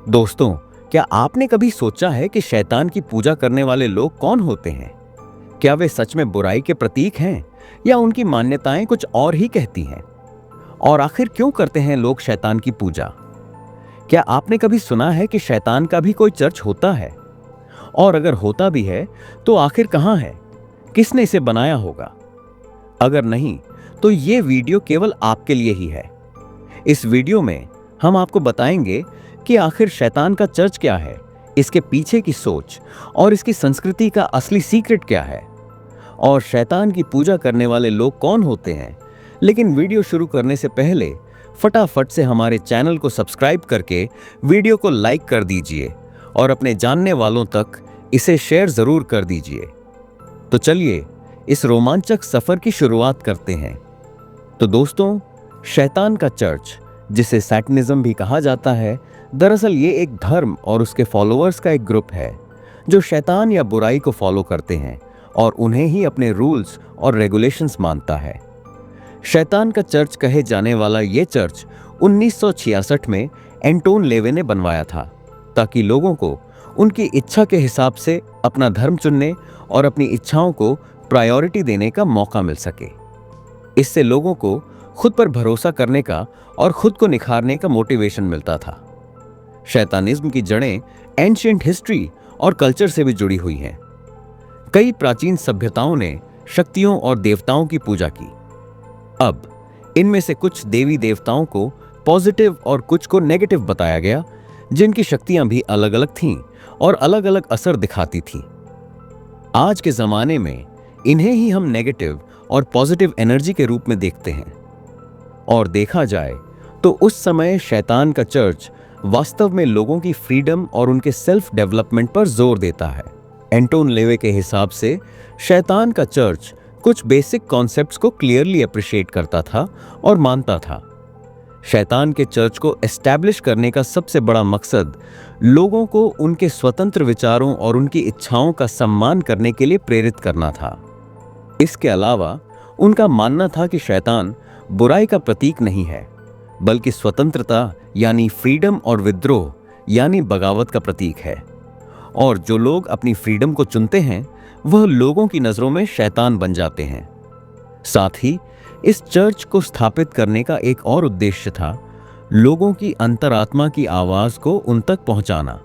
दोस्तों, क्या आपने कभी सोचा है कि शैतान की पूजा करने वाले लोग कौन होते हैं? क्या वे सच में बुराई के प्रतीक हैं या उनकी मान्यताएं कुछ और ही कहती हैं? और आखिर क्यों करते हैं लोग शैतान की पूजा? क्या आपने कभी सुना है कि शैतान का भी कोई चर्च होता है? और अगर होता भी है तो आखिर कहां है? किसने इसे बनाया होगा? अगर नहीं तो ये वीडियो केवल आपके लिए ही है। इस वीडियो में हम आपको बताएंगे कि आखिर शैतान का चर्च क्या है, इसके पीछे की सोच और इसकी संस्कृति का असली सीक्रेट क्या है, और शैतान की पूजा करने वाले लोग कौन होते हैं। लेकिन वीडियो शुरू करने से पहले फटाफट से हमारे चैनल को सब्सक्राइब करके वीडियो को लाइक कर दीजिए और अपने जानने वालों तक इसे शेयर जरूर कर दीजिए। तो चलिए इस रोमांचक सफर की शुरुआत करते हैं। तो दोस्तों, शैतान का चर्च, जिसे सैटनिज्म भी कहा जाता है, दरअसल ये एक धर्म और उसके फॉलोअर्स का एक ग्रुप है जो शैतान या बुराई को फॉलो करते हैं और उन्हें ही अपने रूल्स और रेगुलेशंस मानता है। शैतान का चर्च कहे जाने वाला ये चर्च 1966 में एंटोन लेवे ने बनवाया था, ताकि लोगों को उनकी इच्छा के हिसाब से अपना धर्म चुनने और अपनी इच्छाओं को प्रायोरिटी देने का मौका मिल सके। इससे लोगों को खुद पर भरोसा करने का और खुद को निखारने का मोटिवेशन मिलता था। शैतानिज्म की जड़ें एंशिएंट हिस्ट्री और कल्चर से भी जुड़ी हुई हैं। कई प्राचीन सभ्यताओं ने शक्तियों और देवताओं की पूजा की। अब इनमें से कुछ देवी देवताओं को पॉजिटिव और कुछ को नेगेटिव बताया गया, जिनकी शक्तियां भी अलग अलग थीं और अलग अलग असर दिखाती थीं। आज के जमाने में इन्हें ही हम नेगेटिव और पॉजिटिव एनर्जी के रूप में देखते हैं। और देखा जाए तो उस समय शैतान का चर्च वास्तव में लोगों की फ्रीडम और उनके सेल्फ डेवलपमेंट पर जोर देता है। एंटोन लेवे के हिसाब से शैतान का चर्च कुछ बेसिक कॉन्सेप्ट्स को क्लियरली अप्रिशिएट करता था और मानता था। शैतान के चर्च को एस्टैब्लिश करने का सबसे बड़ा मकसद लोगों को उनके स्वतंत्र विचारों और उनकी इच्छाओं का सम्मान करने के लिए प्रेरित करना था। इसके अलावा उनका मानना था कि शैतान बुराई का प्रतीक नहीं है, बल्कि स्वतंत्रता यानी फ्रीडम और विद्रोह यानी बगावत का प्रतीक है। और जो लोग अपनी फ्रीडम को चुनते हैं वह लोगों की नजरों में शैतान बन जाते हैं। साथ ही इस चर्च को स्थापित करने का एक और उद्देश्य था लोगों की अंतरात्मा की आवाज को उन तक पहुंचाना।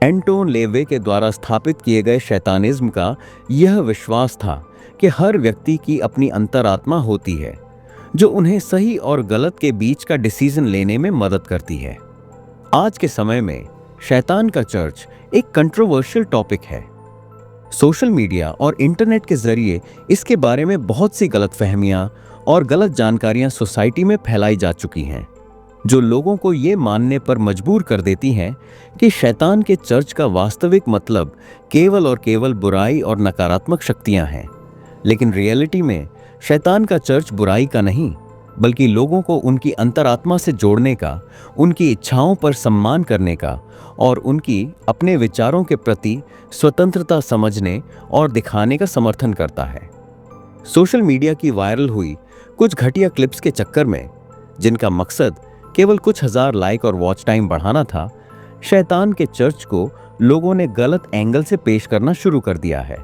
एंटोन लेवे के द्वारा स्थापित किए गए शैतानिज्म का यह विश्वास था कि हर व्यक्ति की अपनी अंतरात्मा होती है जो उन्हें सही और गलत के बीच का डिसीजन लेने में मदद करती है। आज के समय में शैतान का चर्च एक कंट्रोवर्शियल टॉपिक है। सोशल मीडिया और इंटरनेट के जरिए इसके बारे में बहुत सी गलतफहमियां और गलत जानकारियां सोसाइटी में फैलाई जा चुकी हैं, जो लोगों को ये मानने पर मजबूर कर देती हैं कि शैतान के चर्च का वास्तविक मतलब केवल और केवल बुराई और नकारात्मक शक्तियां हैं। लेकिन रियलिटी में शैतान का चर्च बुराई का नहीं, बल्कि लोगों को उनकी अंतरात्मा से जोड़ने का, उनकी इच्छाओं पर सम्मान करने का और उनकी अपने विचारों के प्रति स्वतंत्रता समझने और दिखाने का समर्थन करता है। सोशल मीडिया की वायरल हुई कुछ घटिया क्लिप्स के चक्कर में, जिनका मकसद केवल कुछ हजार लाइक और वॉच टाइम बढ़ाना था, शैतान के चर्च को लोगों ने गलत एंगल से पेश करना शुरू कर दिया है।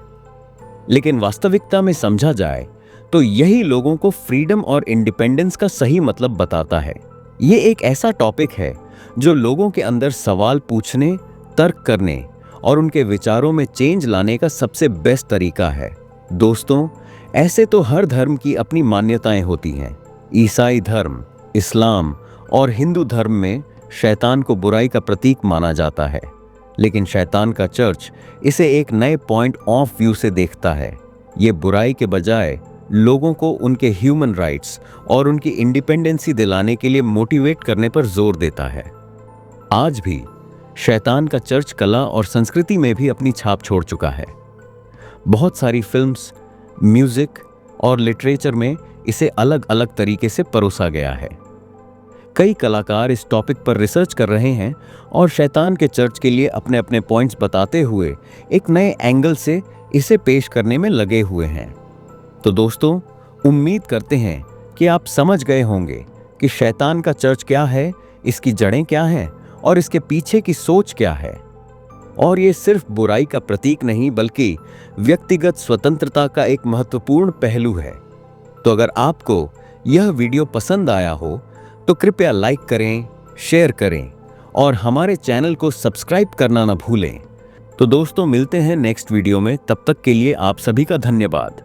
लेकिन वास्तविकता में समझा जाए तो यही लोगों को फ्रीडम और इंडिपेंडेंस का सही मतलब बताता है। ये एक ऐसा टॉपिक है जो लोगों के अंदर सवाल पूछने, तर्क करने और उनके विचारों में चेंज लाने का सबसे बेस्ट तरीका है। दोस्तों, ऐसे तो हर धर्म की अपनी मान्यताएं होती हैं। ईसाई धर्म, इस्लाम और हिंदू धर्म में शैतान को बुराई का प्रतीक माना जाता है, लेकिन शैतान का चर्च इसे एक नए पॉइंट ऑफ व्यू से देखता है। ये बुराई के बजाय लोगों को उनके ह्यूमन राइट्स और उनकी इंडिपेंडेंसी दिलाने के लिए मोटिवेट करने पर जोर देता है। आज भी शैतान का चर्च कला और संस्कृति में भी अपनी छाप छोड़ चुका है। बहुत सारी फिल्म्स, म्यूजिक और लिटरेचर में इसे अलग अलग तरीके से परोसा गया है। कई कलाकार इस टॉपिक पर रिसर्च कर रहे हैं और शैतान के चर्च के लिए अपने अपने पॉइंट्स बताते हुए एक नए एंगल से इसे पेश करने में लगे हुए हैं। तो दोस्तों, उम्मीद करते हैं कि आप समझ गए होंगे कि शैतान का चर्च क्या है, इसकी जड़ें क्या हैं और इसके पीछे की सोच क्या है। और ये सिर्फ बुराई का प्रतीक नहीं बल्कि व्यक्तिगत स्वतंत्रता का एक महत्वपूर्ण पहलू है। तो अगर आपको यह वीडियो पसंद आया हो तो कृपया लाइक करें, शेयर करें और हमारे चैनल को सब्सक्राइब करना ना भूलें। तो दोस्तों, मिलते हैं नेक्स्ट वीडियो में। तब तक के लिए आप सभी का धन्यवाद।